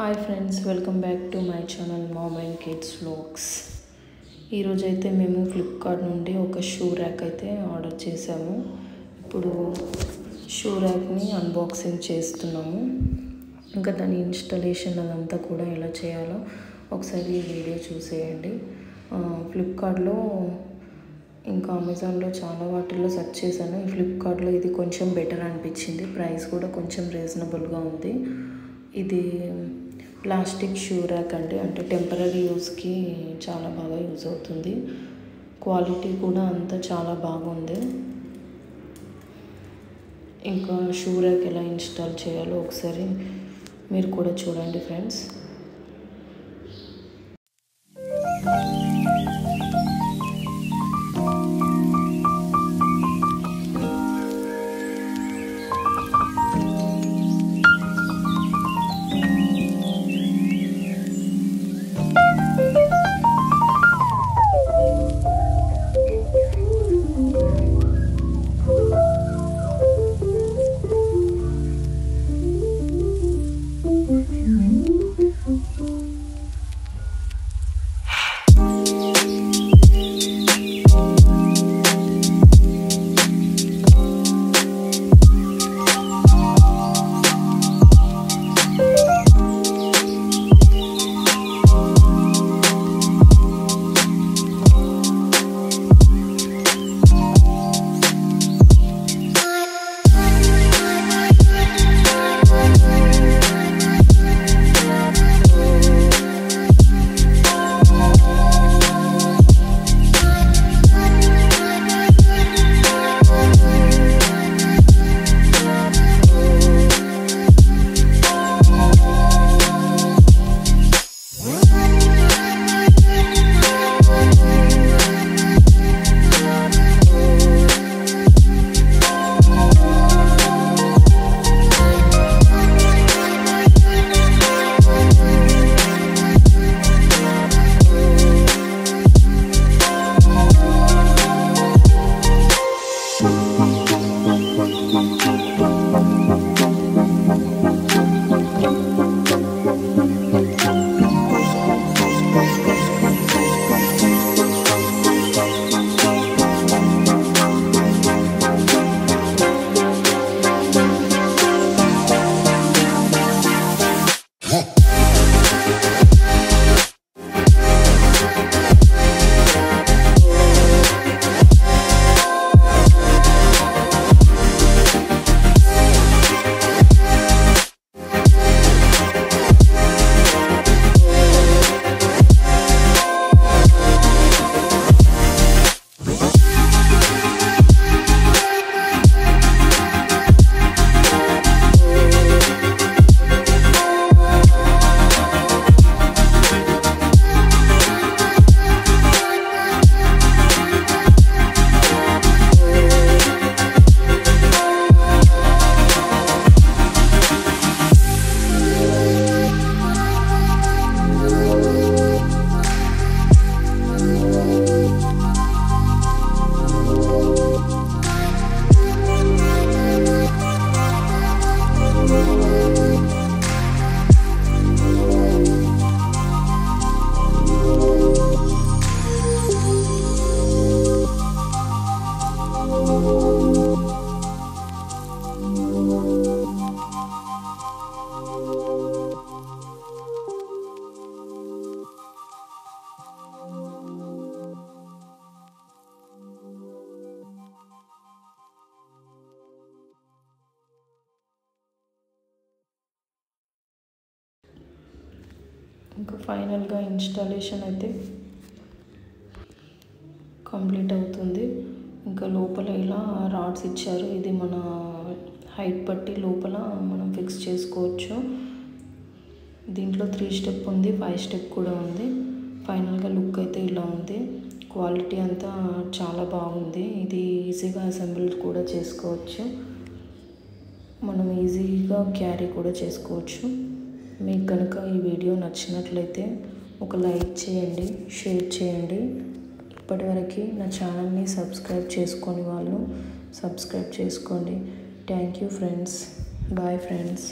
Hi friends, welcome back to my channel mom and kids vlogs. ఈరోజైతే మేము Flipkart నుండి ఒక షూ ర్యాక్ అయితే ఆర్డర్ చేసాము. ఇప్పుడు షూ ర్యాక్ని అన్బాక్సింగ్ చేస్తున్నాము. ఇంకా దాని ఇన్స్టాలేషన్ అదంతా కూడా ఎలా చేయాలో ఒకసారి ఈ వీడియో చూసేయండి. ఫ్లిప్కార్ట్లో ఇంకా అమెజాన్లో చాలా వాటిల్లో సెర్చ్ చేశాను. ఈ ఫ్లిప్కార్ట్లో ఇది కొంచెం బెటర్ అనిపించింది. ప్రైస్ కూడా కొంచెం రీజనబుల్గా ఉంది. ఇది ప్లాస్టిక్ షూ ర్యాక్ అండి, అంటే టెంపరీ యూస్కి చాలా బాగా యూజ్ అవుతుంది. క్వాలిటీ కూడా అంతా చాలా బాగుంది. ఇంకా షూ ర్యాక్ ఎలా ఇన్స్టాల్ చేయాలో ఒకసారి మీరు కూడా చూడండి ఫ్రెండ్స్. ఇంకా ఫైనల్గా ఇన్స్టాలేషన్ అయితే కంప్లీట్ అవుతుంది. ఇంకా లోపల ఇలా రాడ్స్ ఇచ్చారు. ఇది మన హైట్ బట్టి లోపల మనం ఫిక్స్ చేసుకోవచ్చు. దీంట్లో 3 స్టెప్ ఉంది, 5 స్టెప్ కూడా ఉంది. ఫైనల్గా లుక్ అయితే ఇలా ఉంది. క్వాలిటీ అంతా చాలా బాగుంది. ఇది ఈజీగా అసెంబుల్ కూడా చేసుకోవచ్చు. మనం ఈజీగా క్యారీ కూడా చేసుకోవచ్చు. మీకు కనుక ఈ వీడియో నచ్చినట్లయితే ఒక లైక్ చేయండి, షేర్ చేయండి. ఇప్పటివరకు నా ఛానల్ని సబ్స్క్రైబ్ చేసుకొని వాళ్ళు సబ్స్క్రైబ్ చేసుకోండి. Thank you friends. Bye friends.